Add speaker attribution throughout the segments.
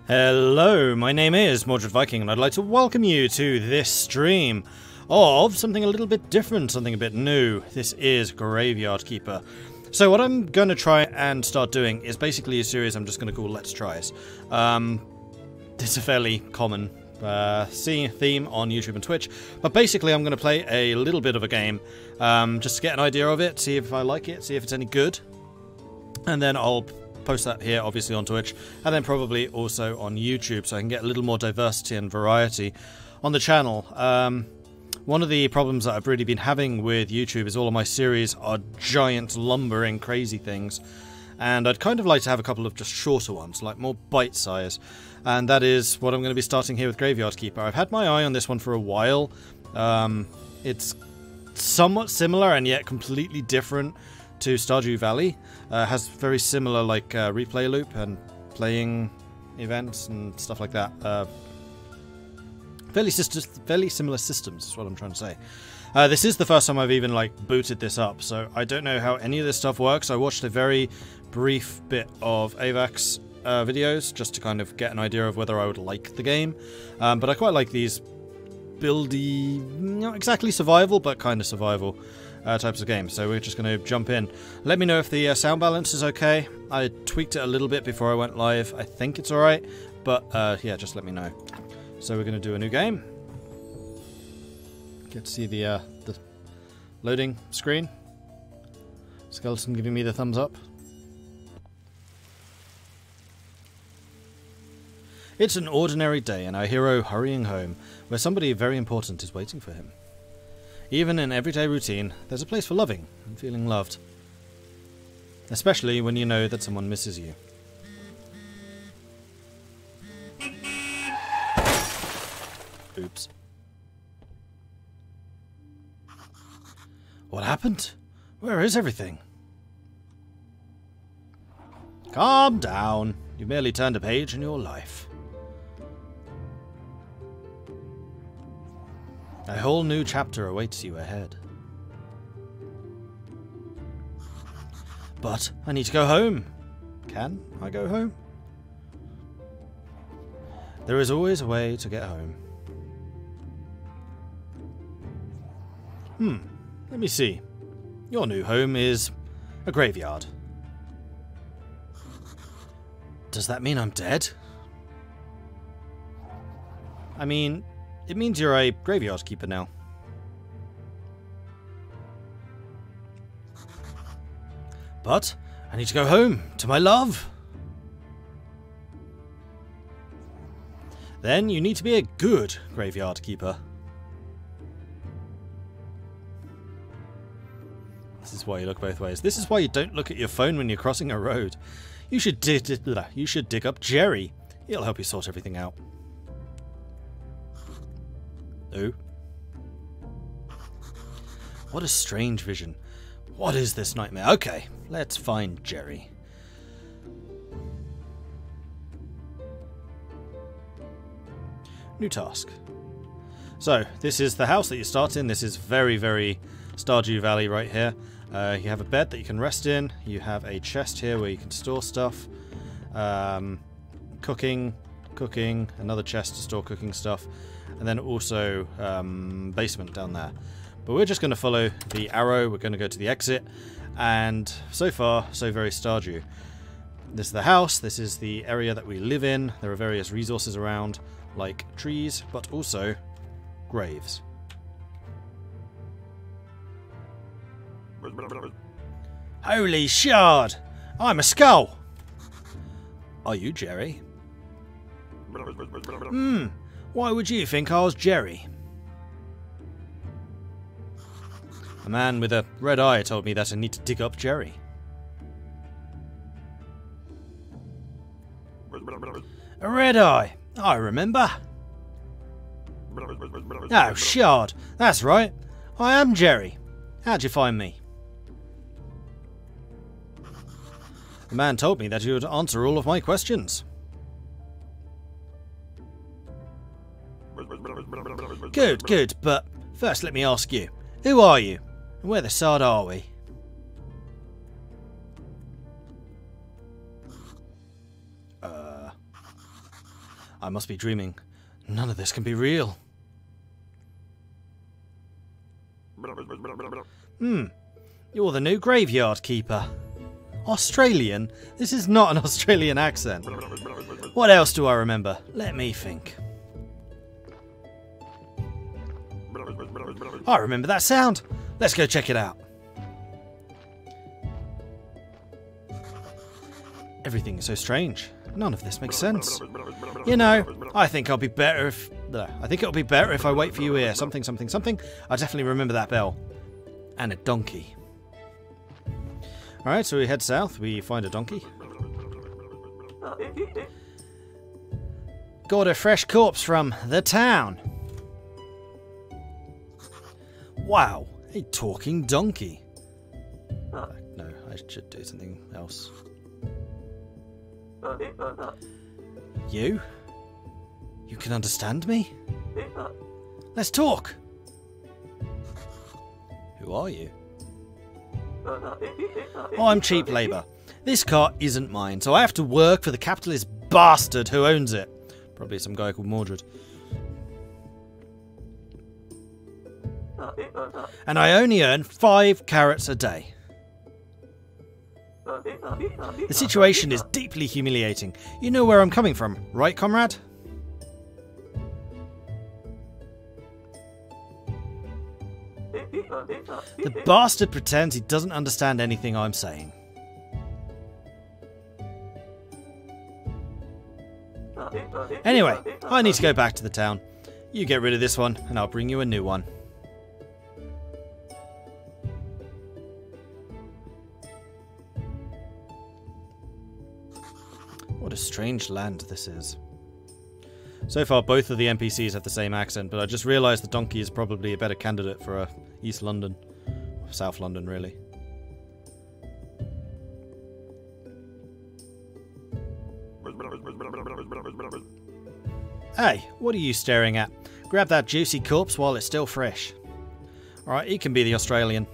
Speaker 1: Hello, my name is Mordred Viking, and I'd like to welcome you to this stream of something a little bit different, something a bit new. This is Graveyard Keeper. So what I'm going to try and start doing is basically a series I'm just going to call Let's Tries. It's a fairly common theme on YouTube and Twitch, but basically I'm going to play a little bit of a game, just to get an idea of it, see if I like it, see if it's any good, and then I'll post that here obviously on Twitch, and then probably also on YouTube, so I can get a little more diversity and variety on the channel. One of the problems that I've really been having with YouTube is all of my series are giant, lumbering, crazy things, and I'd kind of like to have a couple of just shorter ones, like more bite size, and that is what I'm going to be starting here with Graveyard Keeper. I've had my eye on this one for a while. It's somewhat similar and yet completely different to Stardew Valley. Has very similar like replay loop and playing events and stuff like that. Fairly similar systems is what I'm trying to say. This is the first time I've even like booted this up, so I don't know how any of this stuff works. I watched a very brief bit of AVAX videos just to kind of get an idea of whether I would like the game, but I quite like these buildy, not exactly survival, but kind of survival types of games, so we're just going to jump in. Let me know if the sound balance is okay. I tweaked it a little bit before I went live. I think it's alright, but yeah, just let me know. So we're going to do a new game. Get to see the loading screen. Skeleton giving me the thumbs up. It's an ordinary day and our hero hurrying home, where somebody very important is waiting for him. Even in everyday routine, there's a place for loving and feeling loved. Especially when you know that someone misses you. Oops. What happened? Where is everything? Calm down. You've merely turned a page in your life. A whole new chapter awaits you ahead. But I need to go home. Can I go home? There is always a way to get home. Let me see. Your new home is a graveyard. Does that mean I'm dead? I mean, it means you're a graveyard keeper now. But I need to go home to my love. Then you need to be a good graveyard keeper. This is why you look both ways. This is why you don't look at your phone when you're crossing a road. You should dig up Gerry. He'll help you sort everything out. Oh. What a strange vision. What is this nightmare? Okay, let's find Gerry. New task. So, this is the house that you start in. This is very, very Stardew Valley right here. You have a bed that you can rest in. You have a chest here where you can store stuff. Cooking, another chest to store cooking stuff. And then also basement down there. But we're just going to follow the arrow. We're going to go to the exit. And so far, so very Stardew. This is the house. This is the area that we live in. There are various resources around, like trees, but also graves. Holy shard! I'm a skull! Are you Gerry? Why would you think I was Gerry? A man with a red eye told me that I need to dig up Gerry. A red eye! I remember. Oh, shard! That's right. I am Gerry. How'd you find me? The man told me that you would answer all of my questions. Good, good, but first let me ask you, who are you? And where the sod are we? I must be dreaming. None of this can be real. You're the new graveyard keeper. Australian? This is not an Australian accent. What else do I remember? Let me think. I remember that sound. Let's go check it out. Everything is so strange. None of this makes sense. You know, I think it'll be better if I wait for you here. Something, something, something. I definitely remember that bell. And a donkey. Alright, so we head south. We find a donkey. Got a fresh corpse from the town. Wow, a talking donkey. No, I should do something else. You? You can understand me? Let's talk! Who are you? Oh, I'm cheap labour. This car isn't mine, so I have to work for the capitalist bastard who owns it. Probably some guy called Mordred. And I only earn 5 carrots a day. The situation is deeply humiliating. You know where I'm coming from, right, comrade? The bastard pretends he doesn't understand anything I'm saying. Anyway, I need to go back to the town. You get rid of this one, and I'll bring you a new one. What a strange land this is. So far, both of the NPCs have the same accent, but I just realised the donkey is probably a better candidate for East London. South London, really. Hey, what are you staring at? Grab that juicy corpse while it's still fresh. Alright, he can be the Australian.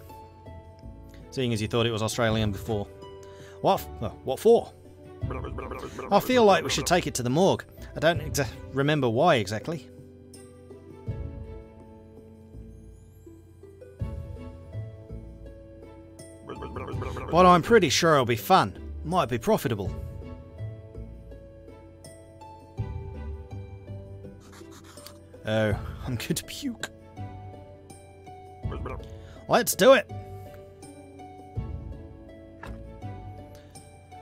Speaker 1: Seeing as you thought it was Australian before. What for? I feel like we should take it to the morgue. I don't remember why exactly. But I'm pretty sure it'll be fun. Might be profitable. Oh, I'm going to puke. Let's do it!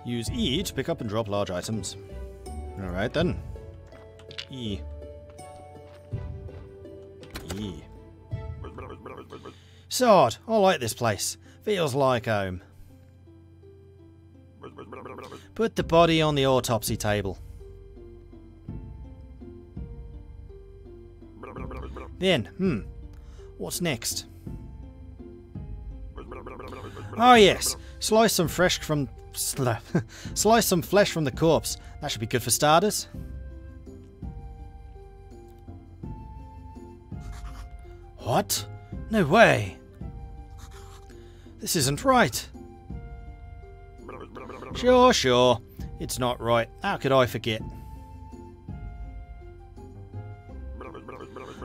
Speaker 1: Use E to pick up and drop large items. Alright then. E. E. Sod, I like this place. Feels like home. Put the body on the autopsy table. Then, what's next? Oh yes, slice some flesh from the corpse. That should be good for starters. What? No way. This isn't right. Sure. It's not right. How could I forget?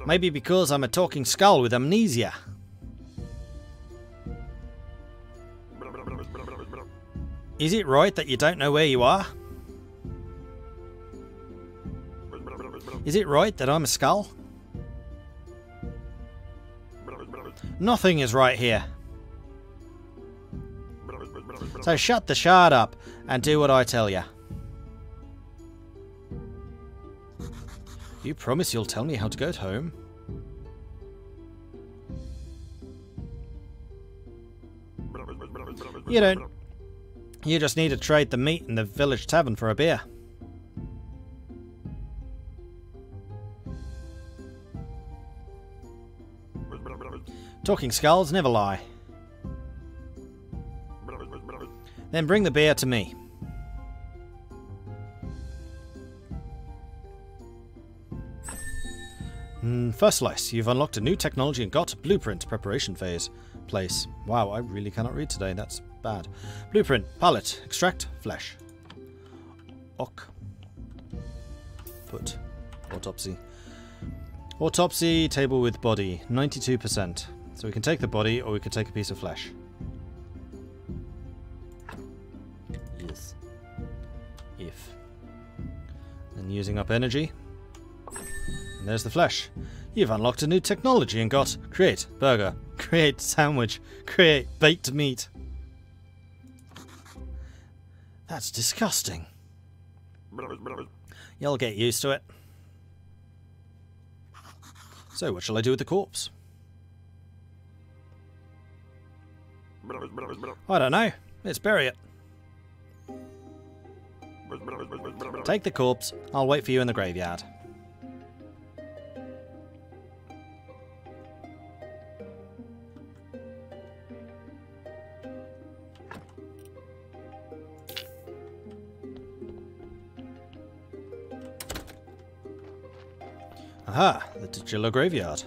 Speaker 1: Maybe because I'm a talking skull with amnesia. Is it right that you don't know where you are? Is it right that I'm a skull? Nothing is right here. So shut the shard up and do what I tell you. You promise you'll tell me how to go home? You don't. You just need to trade the meat in the village tavern for a beer. Talking skulls never lie. Then bring the beer to me. First slice. You've unlocked a new technology and got blueprint preparation phase. Place. Wow, I really cannot read today. That's bad. Blueprint. Palette. Extract. Flesh. Ok. Put. Autopsy. Autopsy, table with body, 92%. So we can take the body, or we can take a piece of flesh. Yes. If. And using up energy. And there's the flesh. You've unlocked a new technology and got create burger, create sandwich, create baked meat. That's disgusting. You'll get used to it. So what shall I do with the corpse? I don't know. Let's bury it. Take the corpse. I'll wait for you in the graveyard. Aha, the titular graveyard.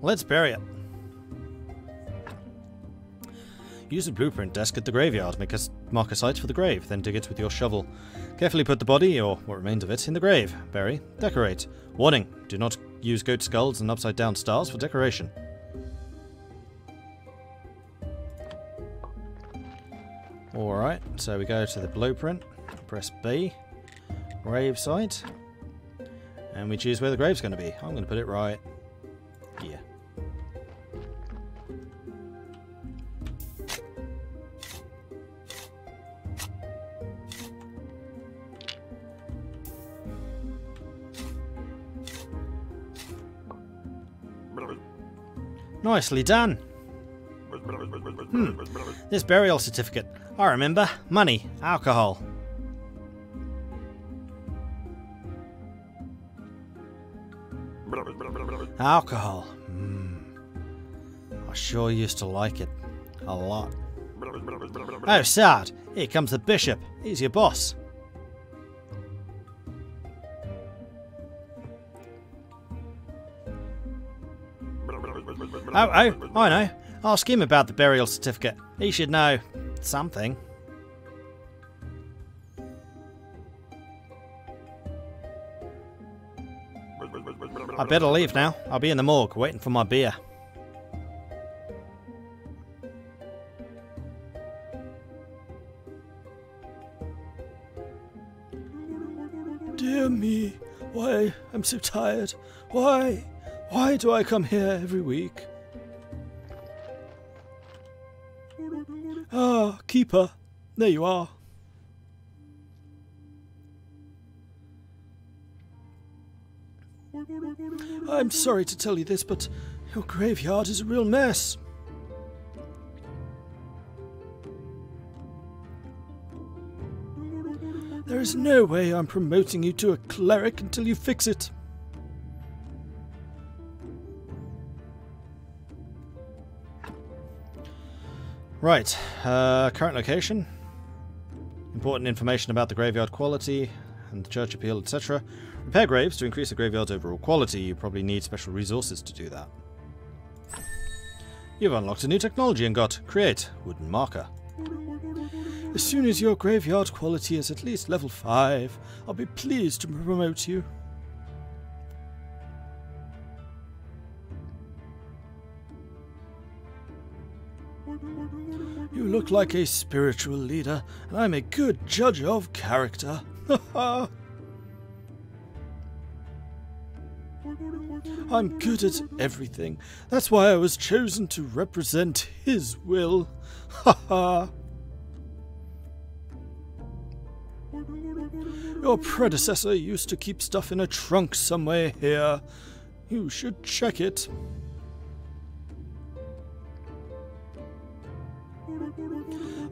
Speaker 1: Let's bury it. Use the blueprint desk at the graveyard. Mark a site for the grave, then dig it with your shovel. Carefully put the body, or what remains of it, in the grave. Bury. Decorate. Warning, do not use goat skulls and upside down stars for decoration. Alright, so we go to the blueprint, press B, grave site, and we choose where the grave's going to be. I'm going to put it right here. Nicely done. This burial certificate. I remember. Money. Alcohol. Alcohol. I sure used to like it. A lot. Oh, Sard. Here comes the bishop. He's your boss. Oh, I know. Ask him about the burial certificate. He should know something. I better leave now. I'll be in the morgue waiting for my beer. Dear me, why I'm so tired. Why do I come here every week? Ah, Keeper, there you are. I'm sorry to tell you this, but your graveyard is a real mess. There is no way I'm promoting you to a cleric until you fix it. Right, current location, important information about the graveyard quality and the church appeal, etc. Repair graves to increase the graveyard's overall quality. You probably need special resources to do that. You've unlocked a new technology and got create wooden marker. As soon as your graveyard quality is at least level 5, I'll be pleased to promote you. You look like a spiritual leader, and I'm a good judge of character. I'm good at everything. That's why I was chosen to represent his will. Your predecessor used to keep stuff in a trunk somewhere here. You should check it.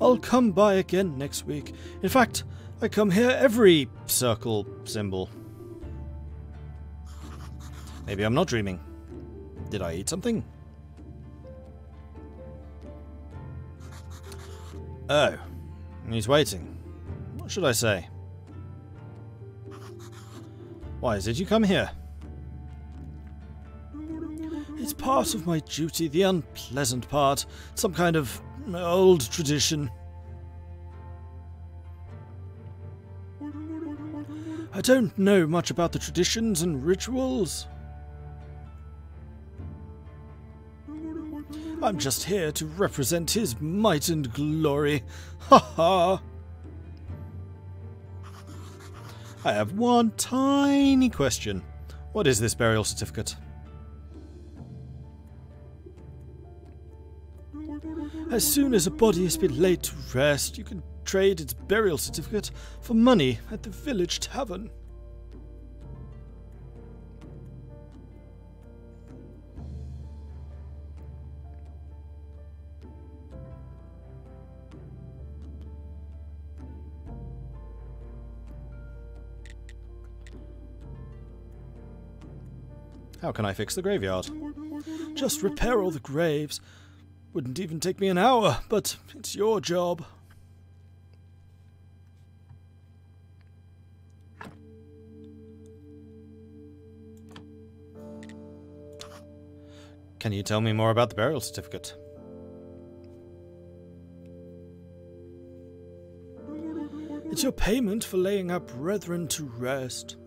Speaker 1: I'll come by again next week. In fact, I come here every circle symbol. Maybe I'm not dreaming. Did I eat something? Oh, he's waiting. What should I say? Why did you come here? It's part of my duty, the unpleasant part. Some kind of old tradition. I don't know much about the traditions and rituals. I'm just here to represent his might and glory. Ha ha! I have one tiny question. What is this burial certificate? As soon as a body has been laid to rest, you can trade its burial certificate for money at the village tavern. How can I fix the graveyard? Just repair all the graves. Wouldn't even take me an hour, but it's your job. Can you tell me more about the burial certificate? It's your payment for laying our brethren to rest.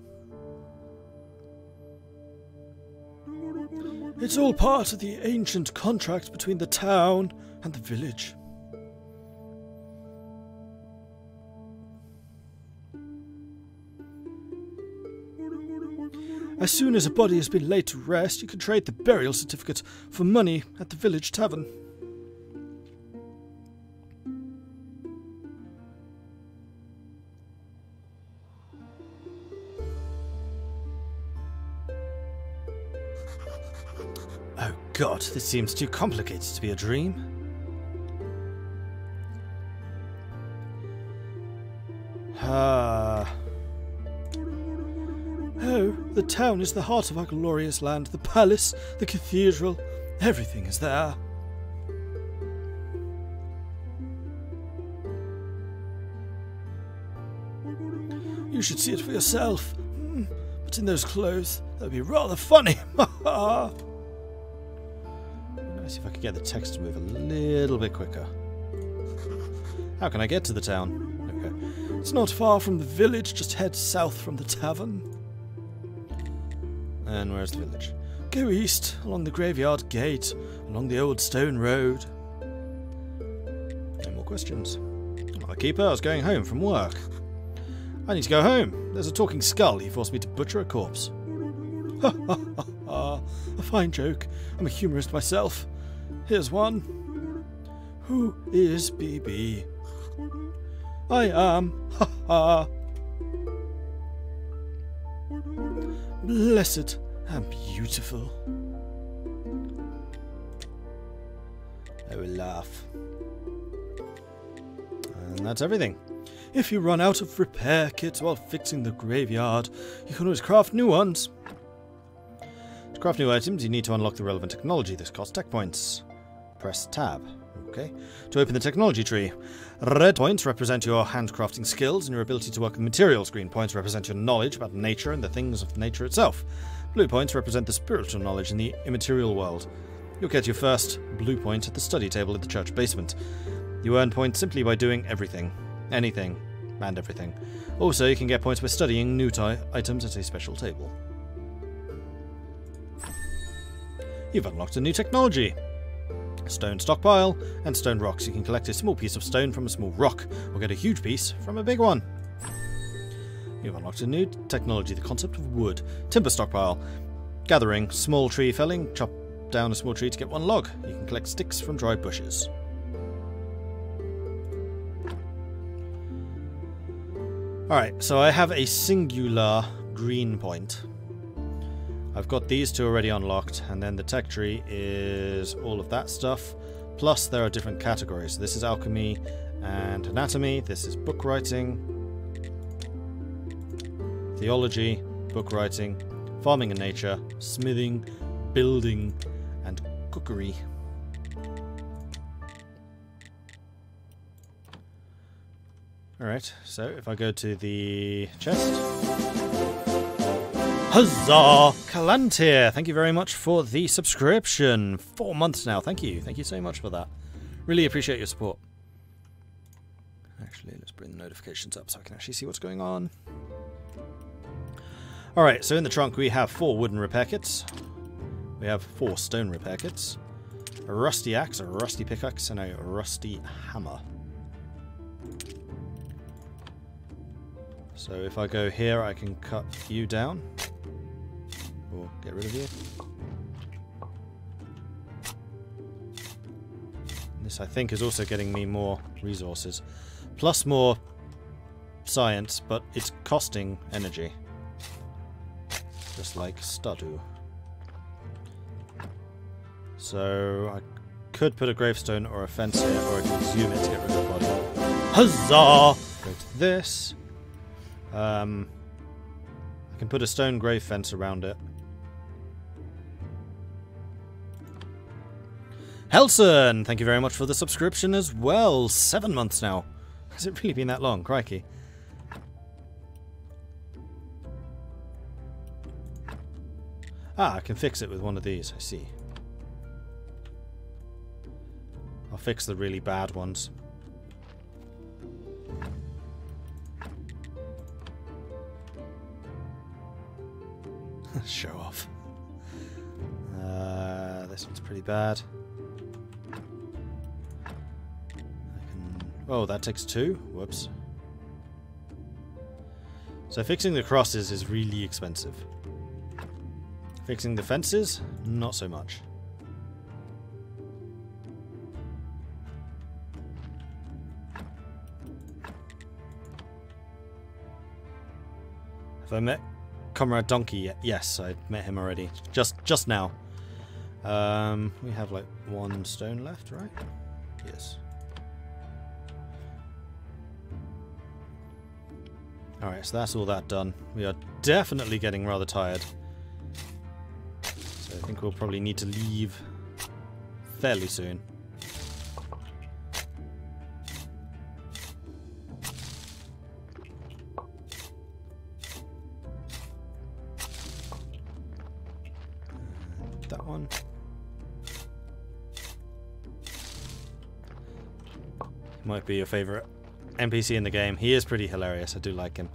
Speaker 1: It's all part of the ancient contract between the town and the village. As soon as a body has been laid to rest, you can trade the burial certificate for money at the village tavern. Oh God, this seems too complicated to be a dream. Oh, the town is the heart of our glorious land. The palace, the cathedral, everything is there. You should see it for yourself. But in those clothes, that would be rather funny. Let's see if I can get the text to move a little bit quicker. How can I get to the town? Okay. It's not far from the village, just head south from the tavern. And where's the village? Go east, along the graveyard gate, along the old stone road. No more questions. Oh, keeper, I was going home from work. I need to go home. There's a talking skull. He forced me to butcher a corpse. Ha ha ha ha. A fine joke. I'm a humorist myself. Here's one. Who is BB? I am. Ha ha. Blessed and beautiful. I will laugh. And that's everything. If you run out of repair kits while fixing the graveyard, you can always craft new ones. To craft new items, you need to unlock the relevant technology. This costs tech points. Press tab. Okay. To open the technology tree, red points represent your handcrafting skills and your ability to work with materials. Green points represent your knowledge about nature and the things of nature itself. Blue points represent the spiritual knowledge in the immaterial world. You'll get your first blue point at the study table in the church basement. You earn points simply by doing everything. Anything. And everything. Also, you can get points by studying new items at a special table. You've unlocked a new technology. Stone stockpile and stone rocks. You can collect a small piece of stone from a small rock, or get a huge piece from a big one. You've unlocked a new technology, the concept of wood. Timber stockpile. Gathering, small tree felling, chop down a small tree to get one log. You can collect sticks from dried bushes. Alright, so I have a singular green point. I've got these two already unlocked, and then the tech tree is all of that stuff. Plus there are different categories. So this is alchemy and anatomy. This is book writing, theology, book writing, farming and nature, smithing, building, and cookery. Alright, so if I go to the chest... Huzzah! Kalantir, thank you very much for the subscription. 4 months now, thank you. Thank you so much for that. Really appreciate your support. Actually, let's bring the notifications up so I can actually see what's going on. Alright, so in the trunk we have 4 wooden repair kits. We have 4 stone repair kits. A rusty axe, a rusty pickaxe, and a rusty hammer. So if I go here, I can cut you down. Or get rid of you. This, I think, is also getting me more resources. Plus more science, but it's costing energy. Just like Studu. So I could put a gravestone or a fence here, or I can zoom it to get rid of the body. Huzzah! Go to this. I can put a stone grave fence around it. Helson, thank you very much for the subscription as well. 7 months now. Has it really been that long? Crikey. Ah, I can fix it with one of these. I see. I'll fix the really bad ones. Show off. This one's pretty bad. Oh, that takes 2? Whoops. So fixing the crosses is really expensive. Fixing the fences, not so much. Have I met Comrade Donkey yet? Yes, I met him already. Just now. We have like 1 stone left, right? Yes. Alright, so that's all that done. We are definitely getting rather tired. So I think we'll probably need to leave fairly soon. That one. Might be your favourite NPC in the game. He is pretty hilarious. I do like him.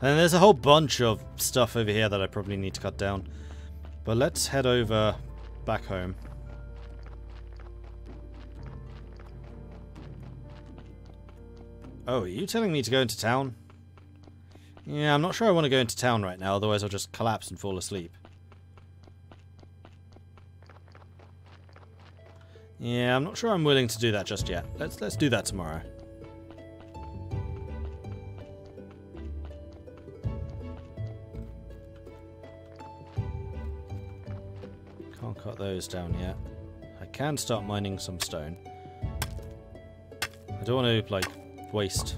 Speaker 1: And there's a whole bunch of stuff over here that I probably need to cut down. But let's head over back home. Oh, are you telling me to go into town? Yeah, I'm not sure I want to go into town right now, otherwise I'll just collapse and fall asleep. Yeah, I'm not sure I'm willing to do that just yet. Let's do that tomorrow. Can't cut those down yet. I can start mining some stone. I don't want to, like, waste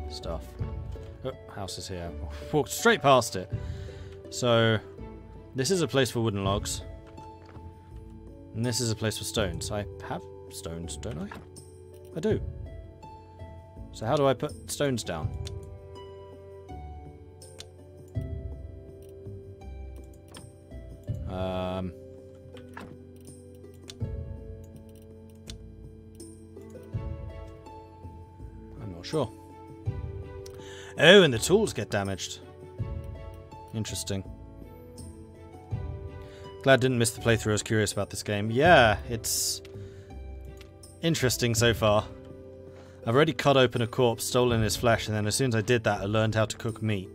Speaker 1: stuff. Oh, house is here. Walked straight past it. So this is a place for wooden logs. And this is a place for stones. I have stones, don't I? I do. So how do I put stones down? I'm not sure. Oh, and the tools get damaged. Interesting. Glad I didn't miss the playthrough. I was curious about this game. Yeah, it's interesting so far. I've already cut open a corpse, stolen his flesh, and then as soon as I did that, I learned how to cook meat.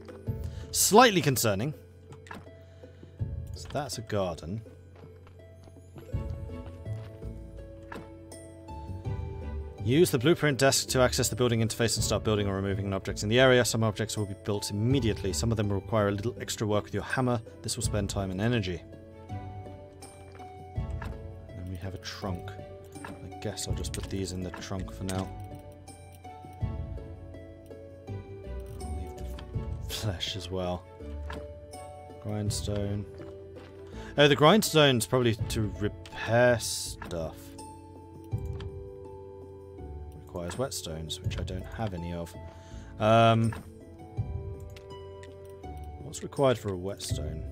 Speaker 1: Slightly concerning. So that's a garden. Use the blueprint desk to access the building interface and start building or removing objects in the area. Some objects will be built immediately. Some of them will require a little extra work with your hammer. This will spend time and energy. And then we have a trunk. I guess I'll just put these in the trunk for now. I'll leave the flesh as well. Grindstone. Oh, the grindstone's probably to repair stuff. Requires whetstones, which I don't have any of. What's required for a whetstone?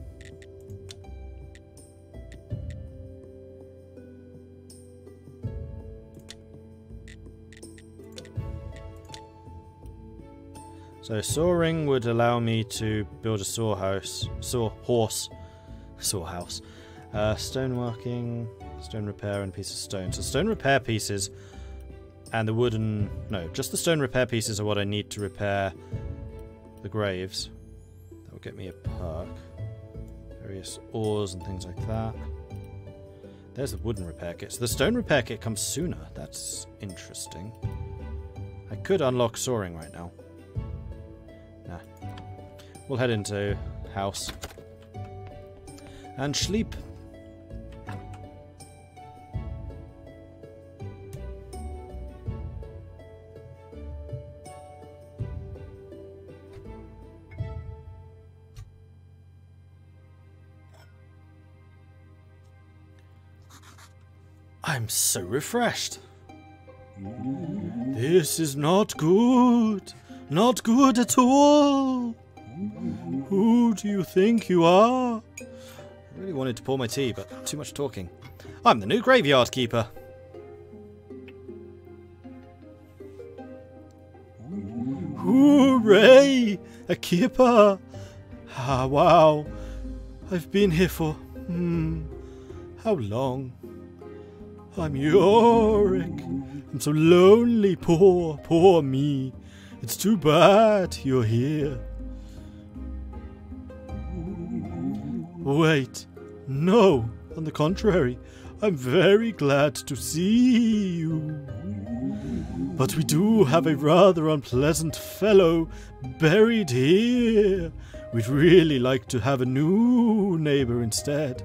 Speaker 1: So sawing would allow me to build a storehouse. Stoneworking, stone repair, and piece of stone. So stone repair pieces and the wooden... No, just the stone repair pieces are what I need to repair the graves. That will get me a perk. Various ores and things like that. There's the wooden repair kit. So the stone repair kit comes sooner. That's interesting. I could unlock soaring right now. Nah. We'll head into house. And sleep. I'm so refreshed. This is not good. Not good at all. Who do you think you are? I really wanted to pour my tea, but too much talking. I'm the new graveyard keeper. Hooray! A keeper! Ah, wow. I've been here for... how long? I'm Yorick. I'm so lonely, poor me. It's too bad you're here. Wait, no, on the contrary, I'm very glad to see you. But we do have a rather unpleasant fellow buried here. We'd really like to have a new neighbor instead.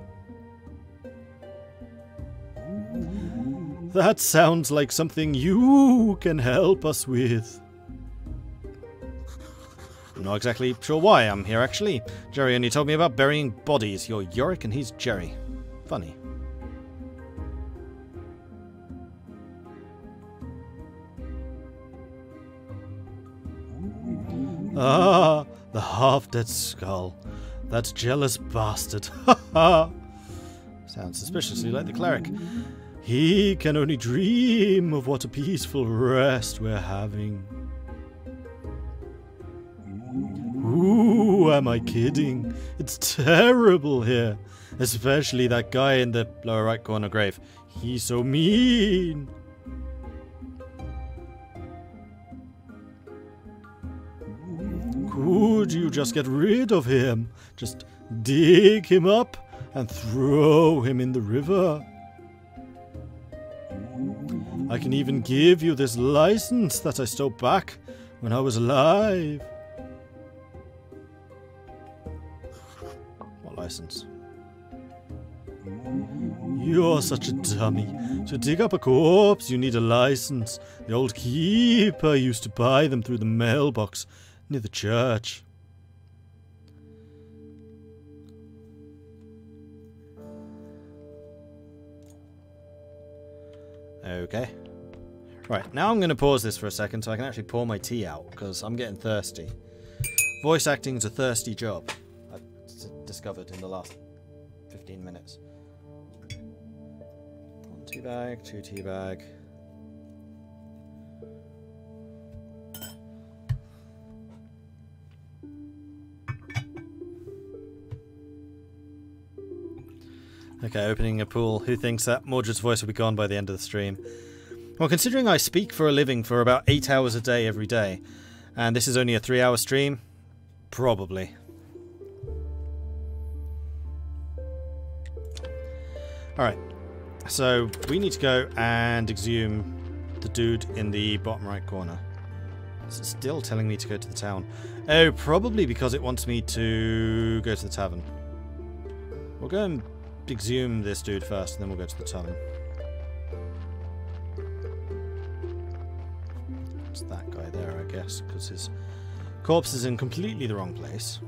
Speaker 1: That sounds like something you can help us with. I'm not exactly sure why I'm here, actually. Gerry only told me about burying bodies. You're Yorick and he's Gerry. Funny. Ah, the half-dead skull. That jealous bastard. Ha ha! Sounds suspiciously like the cleric. He can only dream of what a peaceful rest we're having. Who am I kidding? It's terrible here. Especially that guy in the lower right corner grave. He's so mean. Could you just get rid of him? Just dig him up and throw him in the river. I can even give you this license that I stole back when I was alive. What license? You're such a dummy. To dig up a corpse, you need a license. The old keeper used to buy them through the mailbox near the church. Okay. Right, now I'm going to pause this for a second so I can actually pour my tea out, because I'm getting thirsty. Voice acting is a thirsty job, I've discovered in the last 15 minutes. 1 tea bag, 2 tea bag. Okay, opening a pool. Who thinks that Mordred's voice will be gone by the end of the stream? Well, considering I speak for a living for about 8 hours a day every day, and this is only a 3-hour stream, probably. Alright, so we need to go and exhume the dude in the bottom right corner. It's still telling me to go to the town. Oh, probably because it wants me to go to the tavern. We'll go and exhume this dude first, and then we'll go to the tavern. It's that guy there, I guess, because his corpse is in completely the wrong place.